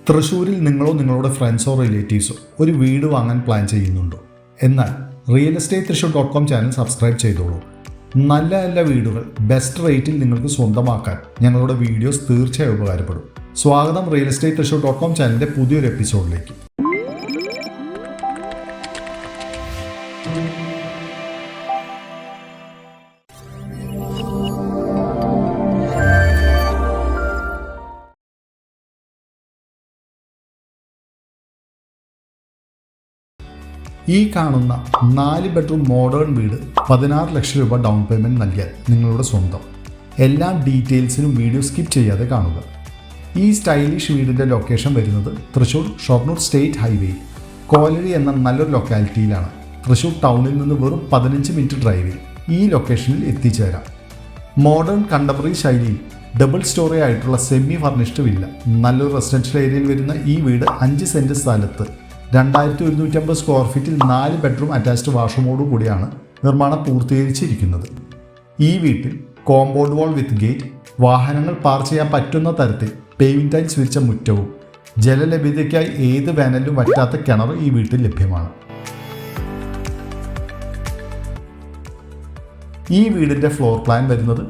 തൃശ്ശൂരിൽ നിങ്ങളോ നിങ്ങളുടെ ഫ്രണ്ട്സോ റിലേറ്റീവ്സോ ഒരു വീട് വാങ്ങാൻ പ്ലാൻ ചെയ്യുന്നുണ്ടോ? എന്നാൽ റിയൽ എസ്റ്റേറ്റ് തൃശ്ശൂർ.com ചാനൽ സബ്സ്ക്രൈബ് ചെയ്തോളൂ. നല്ല നല്ല വീടുകൾ ബെസ്റ്റ് റേറ്റിൽ നിങ്ങൾക്ക് സ്വന്തമാക്കാൻ ഞങ്ങളുടെ വീഡിയോസ് തീർച്ചയായും ഉപകാരപ്പെടും. സ്വാഗതം റിയൽ എസ്റ്റേറ്റ് തൃശ്ശൂർ.com ചാനലിൻ്റെ പുതിയൊരു എപ്പിസോഡിലേക്ക്. ഈ കാണുന്ന 4 ബെഡ്റൂം മോഡേൺ വീട് 16 ലക്ഷം രൂപ ഡൗൺ പേയ്മെൻറ്റ് നൽകിയാൽ നിങ്ങളുടെ സ്വന്തം. എല്ലാ ഡീറ്റെയിൽസിനും വീഡിയോ സ്കിപ്പ് ചെയ്യാതെ കാണുക. ഈ സ്റ്റൈലിഷ് വീടിൻ്റെ ലൊക്കേഷൻ വരുന്നത് തൃശ്ശൂർ ഷൊർണൂർ സ്റ്റേറ്റ് ഹൈവേയിൽ കോലഴി എന്ന നല്ലൊരു ലൊക്കാലിറ്റിയിലാണ്. തൃശ്ശൂർ ടൗണിൽ നിന്ന് വെറും 15 മിനിറ്റ് ഡ്രൈവിൽ ഈ ലൊക്കേഷനിൽ എത്തിച്ചേരാം. മോഡേൺ കണ്ടംപററി ശൈലിയിൽ ഡബിൾ സ്റ്റോറി ആയിട്ടുള്ള സെമി ഫർണിഷ്ഡ് വില്ല. നല്ലൊരു റെസിഡൻഷ്യൽ ഏരിയയിൽ വരുന്ന ഈ വീട് 5 സെൻറ്റ് സ്ഥലത്ത് 2150 സ്ക്വയർ ഫീറ്റിൽ 4 ബെഡ്റൂം അറ്റാച്ച്ഡ് വാഷ്റൂമോടു കൂടിയാണ് നിർമ്മാണം പൂർത്തീകരിച്ചിരിക്കുന്നത്. ഈ വീട്ടിൽ കോമ്പൗണ്ട് വാൾ വിത്ത് ഗേറ്റ്, വാഹനങ്ങൾ പാർക്ക് ചെയ്യാൻ പറ്റുന്ന തരത്തിൽ പേവിംഗ് ടൈൽസ് വിരിച്ച മുറ്റവും ജലലഭ്യതയ്ക്കായി ഏത് വേനലിലും വറ്റാത്ത കിണർ ഈ വീട്ടിൽ ലഭ്യമാണ്. ഈ വീടിൻ്റെ ഫ്ലോർ പ്ലാൻ വരുന്നത്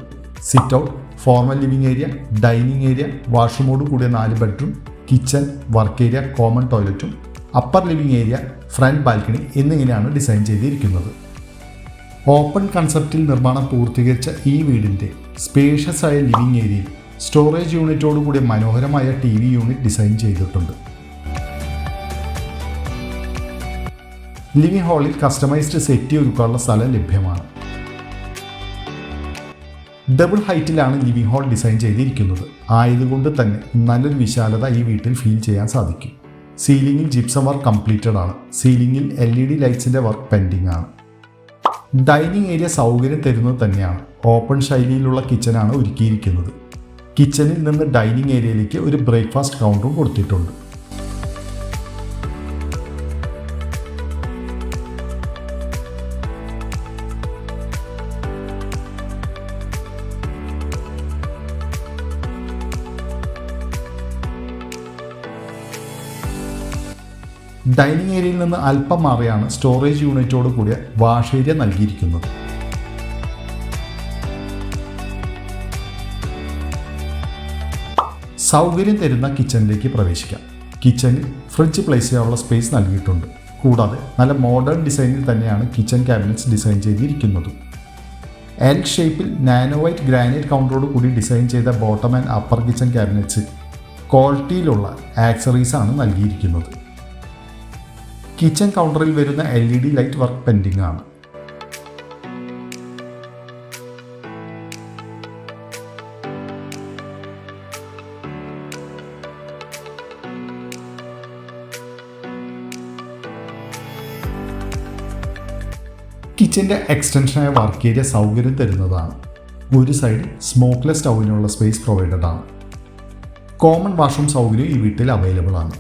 sit out, formal living area, dining area, വാഷ്റൂമോട് കൂടിയ 4 bedroom, kitchen, work area, common ടോയ്ലറ്റും, upper living area, front balcony എന്നിങ്ങനെയാണ് ഡിസൈൻ ചെയ്തിരിക്കുന്നത്. ഓപ്പൺ കൺസെപ്റ്റിൽ നിർമ്മാണം പൂർത്തീകരിച്ച ഈ വീടിൻ്റെ സ്പേഷ്യസ് ആയ ലിവിംഗ് ഏരിയയിൽ സ്റ്റോറേജ് യൂണിറ്റോടുകൂടിയ മനോഹരമായ TV യൂണിറ്റ് ഡിസൈൻ ചെയ്തിട്ടുണ്ട്. ലിവിംഗ് ഹാളിൽ കസ്റ്റമൈസ്ഡ് സെറ്റി ഒരുക്കാനുള്ള സ്ഥലം ലഭ്യമാണ്. ഡബിൾ ഹൈറ്റിലാണ് ലിവിംഗ് ഹാൾ ഡിസൈൻ ചെയ്തിരിക്കുന്നത്. ആയതുകൊണ്ട് തന്നെ നല്ലൊരു വിശാലത ഈ വീട്ടിൽ ഫീൽ ചെയ്യാൻ സാധിക്കും. സീലിംഗിൽ ജിപ്സം വർക്ക് കംപ്ലീറ്റഡ് ആണ്. സീലിംഗിൽ LED ലൈറ്റ്സിൻ്റെ വർക്ക് പെൻഡിംഗ് ആണ്. ഡൈനിങ് ഏരിയ സൗകര്യം തരുന്നത് തന്നെയാണ്. ഓപ്പൺ ശൈലിയിലുള്ള കിച്ചനാണ് ഒരുക്കിയിരിക്കുന്നത്. കിച്ചണിൽ നിന്ന് ഡൈനിങ് ഏരിയയിലേക്ക് ഒരു ബ്രേക്ക്ഫാസ്റ്റ് കൗണ്ടറും കൊടുത്തിട്ടുണ്ട്. ഡൈനിങ് ഏരിയയിൽ നിന്ന് അല്പം മാറിയാണ് സ്റ്റോറേജ് യൂണിറ്റോട് കൂടിയ വാഷ് ഏരിയ നൽകിയിരിക്കുന്നത്. സൗകര്യം തരുന്ന കിച്ചണിലേക്ക് പ്രവേശിക്കാം. കിച്ചണിൽ ഫ്രിഡ്ജ് പ്ലേസ് ചെയ്യാനുള്ള സ്പേസ് നൽകിയിട്ടുണ്ട്. കൂടാതെ നല്ല മോഡേൺ ഡിസൈനിൽ തന്നെയാണ് കിച്ചൺ ക്യാബിനറ്റ്സ് ഡിസൈൻ ചെയ്തിരിക്കുന്നത്. എൽ ഷേപ്പിൽ നാനോ വൈറ്റ് ഗ്രാനൈറ്റ് കൗണ്ടറോട് കൂടി ഡിസൈൻ ചെയ്ത bottom and upper kitchen cabinets ക്വാളിറ്റിയിലുള്ള ആക്സറീസാണ് നൽകിയിരിക്കുന്നത്. കിച്ചൺ കൗണ്ടറിൽ വരുന്ന LED ലൈറ്റ് വർക്ക് പെൻഡിംഗ് ആണ്. കിച്ചൻ്റെ എക്സ്റ്റൻഷനായ വർക്ക് ഏരിയ സൗകര്യം തരുന്നതാണ്. ഒരു സൈഡ് സ്മോക്ക്ലെസ് സ്റ്റൗവിനുള്ള സ്പേസ് പ്രൊവൈഡഡ് ആണ്. കോമൺ വാഷ്റൂം സൗകര്യം ഈ വീട്ടിൽ അവൈലബിൾ ആണ്.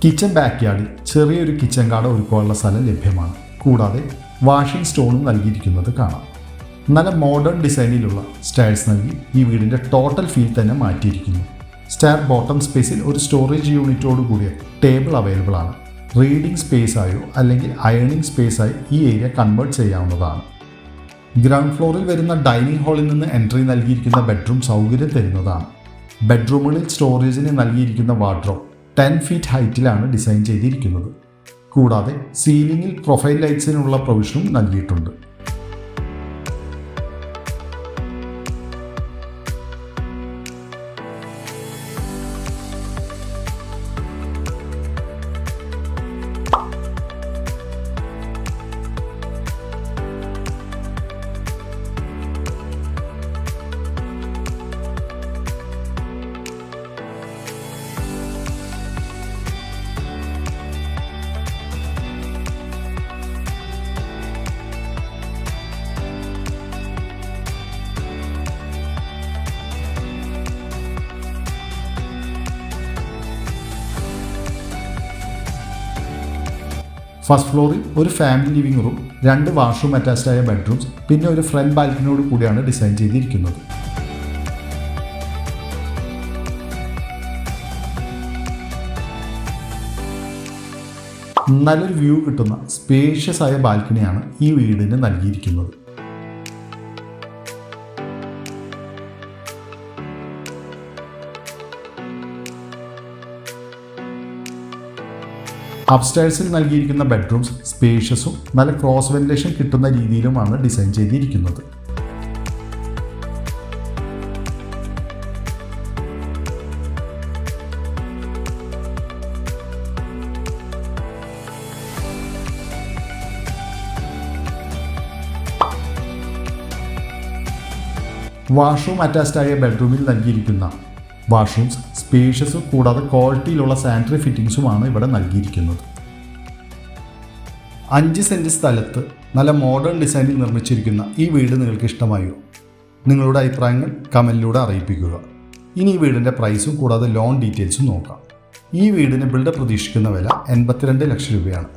കിച്ചൺ ബാക്ക് യാർഡിൽ ചെറിയൊരു കിച്ചൺ ഗാർഡ് ഒരുക്കാനുള്ള സ്ഥലം ലഭ്യമാണ്. കൂടാതെ വാഷിംഗ് സ്റ്റോണും നൽകിയിരിക്കുന്നത് കാണാം. നല്ല മോഡേൺ ഡിസൈനിലുള്ള സ്റ്റെയർസ് നൽകി ഈ വീടിൻ്റെ ടോട്ടൽ ഫീൽ തന്നെ മാറ്റിയിരിക്കുന്നു. സ്റ്റെയർ ബോട്ടം സ്പേസിൽ ഒരു സ്റ്റോറേജ് യൂണിറ്റോട് കൂടിയ ടേബിൾ അവൈലബിൾ ആണ്. റീഡിംഗ് സ്പേസ് ആയോ അല്ലെങ്കിൽ അയണിംഗ് സ്പേസായി ഈ ഏരിയ കൺവേർട്ട് ചെയ്യാവുന്നതാണ്. ഗ്രൗണ്ട് ഫ്ലോറിൽ വരുന്ന ഡൈനിങ് ഹാളിൽ നിന്ന് എൻട്രി നൽകിയിരിക്കുന്ന ബെഡ്റൂം സൗകര്യം തരുന്നതാണ്. ബെഡ്റൂമുകളിൽ സ്റ്റോറേജിന് നൽകിയിരിക്കുന്ന വാർഡ്രോബ് 10 ഫീറ്റ് ഹൈറ്റിലാണ് ഡിസൈൻ ചെയ്തിരിക്കുന്നത്. കൂടാതെ സീലിംഗിൽ പ്രൊഫൈൽ ലൈറ്റ്സിനുള്ള പ്രൊവിഷനും നൽകിയിട്ടുണ്ട്. ഫസ്റ്റ് ഫ്ലോറിൽ ഒരു family living room, 2 washroom attached ആയ ബെഡ്റൂംസ്, പിന്നെ ഒരു ഫ്രണ്ട് ബാൽക്കണിയോട് കൂടിയാണ് ഡിസൈൻ ചെയ്തിരിക്കുന്നത്. നല്ലൊരു വ്യൂ കിട്ടുന്ന സ്പേഷ്യസ് ആയ ബാൽക്കണിയാണ് ഈ വീടിന് നൽകിയിരിക്കുന്നത്. അപ്സ്റ്റേഴ്സിൽ നൽകിയിരിക്കുന്ന ബെഡ്റൂംസ് സ്പേഷ്യസും നല്ല ക്രോസ് വെന്റിലേഷൻ കിട്ടുന്ന രീതിയിലുമാണ് ഡിസൈൻ ചെയ്തിരിക്കുന്നത്. വാഷ്റൂം അറ്റാച്ച്ഡ് ആയ ബെഡ്റൂമിൽ നൽകിയിരിക്കുന്ന വാഷ്റൂംസ് സ്പേഷ്യസും കൂടാതെ ക്വാളിറ്റിയിലുള്ള സാനിറ്ററി ഫിറ്റിംഗ്സുമാണ് ഇവിടെ നൽകിയിരിക്കുന്നത്. 5 സെൻറ്റ് സ്ഥലത്ത് നല്ല മോഡേൺ ഡിസൈനിൽ നിർമ്മിച്ചിരിക്കുന്ന ഈ വീട് നിങ്ങൾക്ക് ഇഷ്ടമായോ? നിങ്ങളുടെ അഭിപ്രായങ്ങൾ കമൻറ്റിലൂടെ അറിയിപ്പിക്കുക. ഇനി ഈ വീടിൻ്റെ പ്രൈസും കൂടാതെ ലോൺ ഡീറ്റെയിൽസും നോക്കാം. ഈ വീടിന് ബിൽഡർ പ്രതീക്ഷിക്കുന്ന വില 82 ലക്ഷം രൂപയാണ്.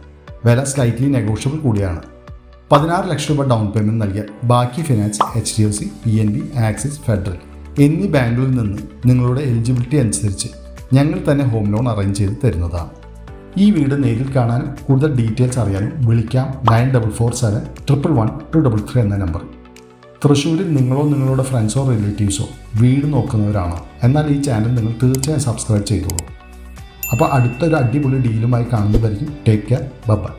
വില സ്ലൈറ്റ്ലി നെഗോഷ്യബിൾ കൂടിയാണ്. 16 ലക്ഷം രൂപ ഡൗൺ പേയ്മെൻറ്റ് നൽകിയാൽ ബാക്കി finance HDFC, PNB, axis, federal എന്നീ ബാങ്കുകളിൽ നിന്ന് നിങ്ങളുടെ എലിജിബിലിറ്റി അനുസരിച്ച് ഞങ്ങൾ തന്നെ ഹോം ലോൺ അറേഞ്ച് ചെയ്ത് തരുന്നതാണ്. ഈ വീട് നേരിൽ കാണാനും കൂടുതൽ ഡീറ്റെയിൽസ് അറിയാനും വിളിക്കാം 9447111233 എന്ന നമ്പറിൽ. തൃശ്ശൂരിൽ നിങ്ങളോ നിങ്ങളുടെ ഫ്രണ്ട്സോ റിലേറ്റീവ്സോ വീട് നോക്കുന്നവരാണോ? എന്നാൽ ഈ ചാനൽ നിങ്ങൾ തീർച്ചയായും സബ്സ്ക്രൈബ് ചെയ്തോളൂ. അപ്പോൾ അടുത്തൊരു അടിപൊളി ഡീലുമായി കാണുന്നതായിരിക്കും. Take care. ബൈ.